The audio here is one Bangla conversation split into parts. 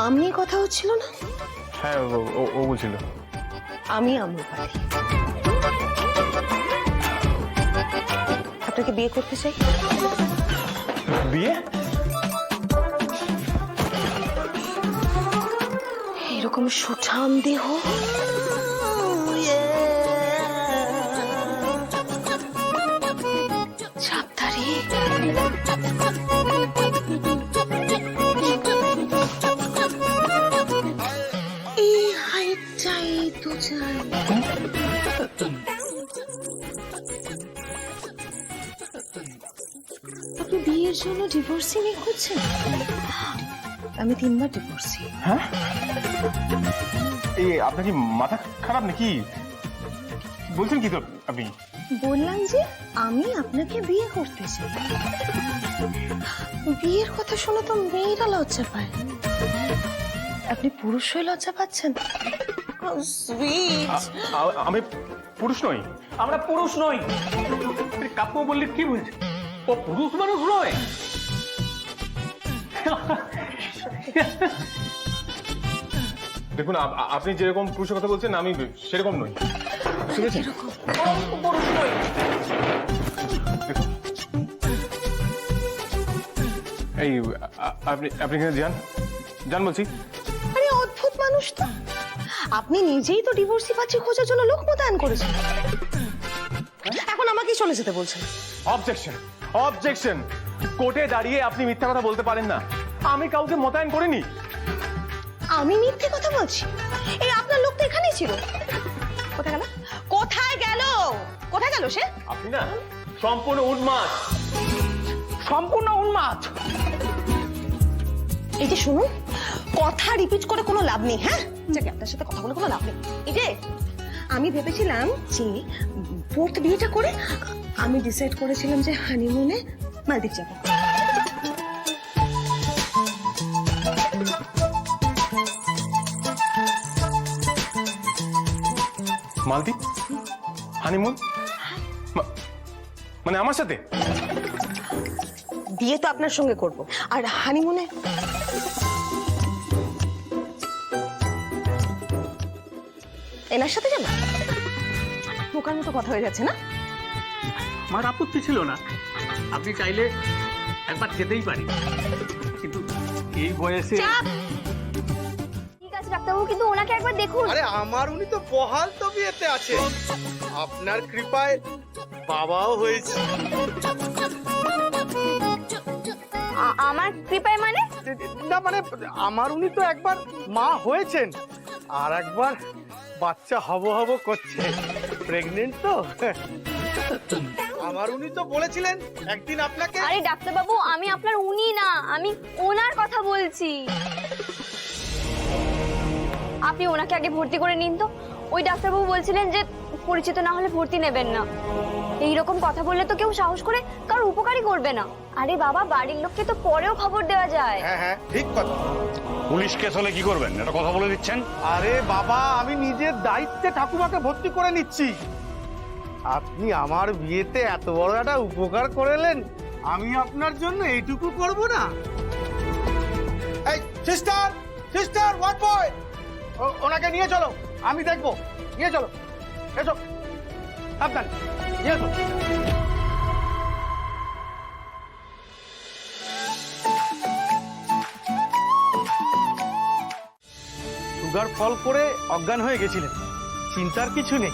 নাম নিয়ে কথা হচ্ছিল না? হ্যাঁ ও বলছিল। আমি আম্রপালি, আপনাকে বিয়ে করতে চাই। বিয়ে? এরকম সুঠাম দেহ, ছাপদারি, এই হাইটটাই তো চাই। আপনি বিয়ের জন্য ডিভোর্সি নিয়ে খুঁজছেন? আমি 3 বার ডিভোর্সি। হ্যাঁ? এই আপনার কি মাথা খারাপ নাকি? বলছেন কি তো আপনি? বললাম যে আমি আপনাকে বিয়ে করতে চাই। বিয়ের কথা শুনে তো মেয়েরা লজ্জা পায়, আপনি পুরুষ হয়ে লজ্জা পাচ্ছেন? আমি পুরুষ নই। আমরা পুরুষ নই। কাকু বললি কি বলছে? ও পুরুষ মানুষ নয়। দেখুন আপনি যেরকম পুরুষের কথা বলছেন আমি সেরকম নই, ঠিক আছে? পুরুষ নই। এই আপনি এখানে যান বলছি। আরে অদ্ভুত মানুষ তো, আপনি নিজেই তো ডিভোর্সি পাচ্ছি খোঁজার জন্য লোক মোতায়েন করেছেন, এখন আমাকেই চলে যেতে বলছেন। Objection, objection. কোর্টে দাঁড়িয়ে আপনি মিথ্যা কথা বলতে পারেন না। আমি কাউকে মোতায়েন করিনি। আমি মিথ্যে কথা বলছি? এই আপনার লোক তো এখানেই ছিল, কোথায় গেল? কোথায় গেল? কোথায় গেল সে? আপনি না সম্পূর্ণ উন্মাদ। সম্পূর্ণ উন্মাদ। এই যে শুনুন, কথা রিপিট করে কোনো লাভ নেই। হ্যাঁ, যাকে আপনার সাথে কথা বলে কোনো লাভ নেই। এই যে আমি ভেবেছিলাম যে 4th বিয়েটা করে আমি ডিসাইড করেছিলাম যে হানিমুনে মালদ্বীপ যাবো। মালদ্বীপ? হানিমুন? মানে আমার সাথে? বিয়ে তো আপনার সঙ্গে করব, আর হানিমুনে এনার সাথে যাবো। বোকার মতো কথা হয়ে যাচ্ছে না? আমার আপত্তি ছিল না, আপনি চাইলে একবার যেতেই পারি, কিন্তু এই বয়সে। ঠিক আছে ডাক্তারবাবু, কিন্তু ওনাকে একবার দেখুন। আরে আমার উনি তো বহাল তবিয়তে আছে, আপনার কৃপায় বাবাও হয়েছে। আমার কৃপায় মানে? না মানে আমার উনি তো একবার মা হয়েছেন, আর একবার বাচ্চা হব হব করছে, প্রেগনেন্ট তো। আমার উনি তো বলেছিলেন একদিন আপনাকে। আরে ডাক্তারবাবু, আমি আপনার উনি না, আমি ওনার কথা বলছি। আপনি ওনাকে আগে ভর্তি করে নিন তো। ওই ডাক্তারবাবু বলছিলেন যে পরিচিত না হলে ভর্তি নেবেন না। এইরকম কথা বললে তো কেউ সাহস করে কারোর উপকারই করবে না। আরে বাবা, বাড়ির লোককে তো পরেও খবর দেওয়া যায়। হ্যাঁ হ্যাঁ ঠিক কথা। পুলিশ কেস হলে কি করবেন, এটা কথা বলে দিচ্ছেন? আরে বাবা, আমি নিজের দায়িত্বে ঠাকুমাকে ভর্তি করে নিচ্ছি। আপনি আমার বিয়েতে এত বড় একটা উপকার করলেন, আমি আপনার জন্য এইটুকু করব না? এই সিস্টার, সিস্টার, হোয়াট বয়, ওনাকে নিয়ে চলো, আমি দেখবো। নিয়ে চলো, এসো, সাবধান, নিয়ে এসো। সুগার ফল করে অজ্ঞান হয়ে গেছিলেন, চিন্তার কিছু নেই।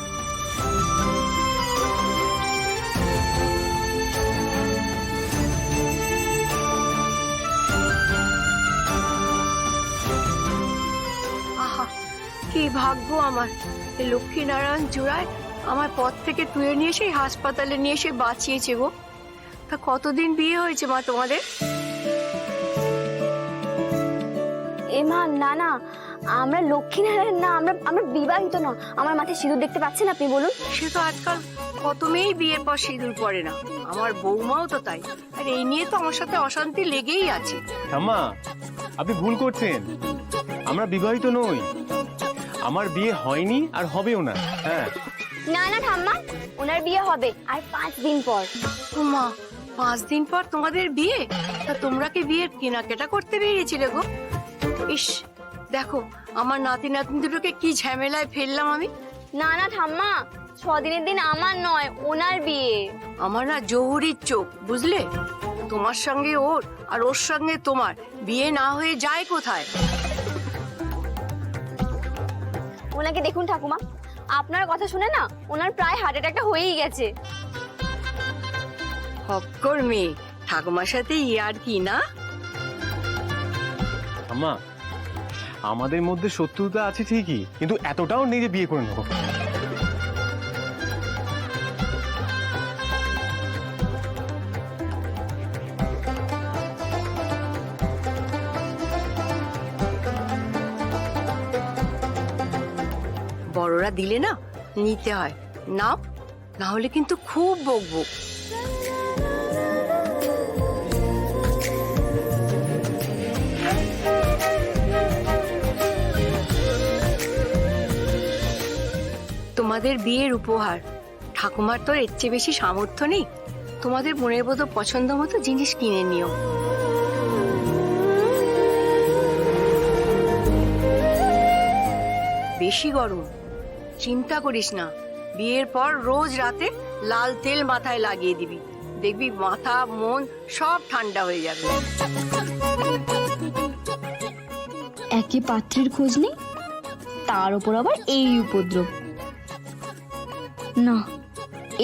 আহা, কি ভাগ্য আমার! এই লক্ষ্মীনারায়ণ জোড়ায় আমার পথ থেকে তুলে নিয়ে এসে হাসপাতালে নিয়ে এসে বাঁচিয়েছে গো। তা কতদিন বিয়ে হয়েছে মা তোমাদের? মা না না, আমরা লক্ষ্মীনারায়ণ না, আমরা বিবাহিত না। আমার মাথায় সিঁদুর দেখতে পাচ্ছেন আপনি, বলুন? সে তো আজকাল কত মেয়েই বিয়ের পর সিঁদুর পরে না, আমার বৌমাও তো তাই। আর এই নিয়ে তো আমার সাথে অশান্তি লেগেই আছে। ঠাম্মা, আপনি ভুল করছেন। আমরা বিবাহিত নই, আমার বিয়ে হয়নি আর হবেও না। হ্যাঁ না না ঠাম্মা, ওনার বিয়ে হবে আর 5 দিন পর। ও মা, 5 দিন পর তোমাদের বিয়ে? তা তোমরা কি বিয়ের কেনাকাটা করতে বেরিয়েছিলে গো? ইস, দেখো আমার নাতি নাতনি দুটোকে কি ঝামেলায় ফেললাম আমি। না না ঠাম্মা, 6 দিনের দিন আমার নয়, ওনার বিয়ে। আমার না জহুরির চোখ, বুঝলে? তোমার সঙ্গে ওর আর ওর সঙ্গে তোমার বিয়ে না হয়ে যায় কোথায়? ওনাকে দেখুন ঠাকুমা, আপনার কথা শুনে না ওনার প্রায় হার্ট অ্যাটাকটা হয়েই গেছে। হক্কর মেয়ে, ঠাকুমার সাথে ইয়ার কি না? আম্মা, আমাদের মধ্যে শত্রুতা আছে ঠিকই, কিন্তু এতটাও নেই যে বিয়ে করে নেবো। বড়রা দিলে না নিতে হয়, নাও, না হলে কিন্তু খুব বকবো। তোমাদের বিয়ের উপহার। ঠাকুমার তো এর চেয়ে বেশি সামর্থ্য নেই, তোমাদের মনের মতো পছন্দ মতো জিনিস কিনে নিও। বেশি গরম, চিন্তা করিস না, বিয়ের পর রোজ রাতে লাল তেল মাথায় লাগিয়ে দিবি, দেখবি মাথা মন সব ঠান্ডা হয়ে যাবে। একে পাত্রীর খোঁজ নেই, তার উপর আবার এই উপদ্রব। না,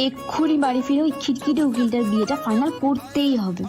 এক্ষুনি বাড়ি ফিরে ওই খিটখিটে উকিলটার বিয়েটা ফাইনাল করতেই হবে।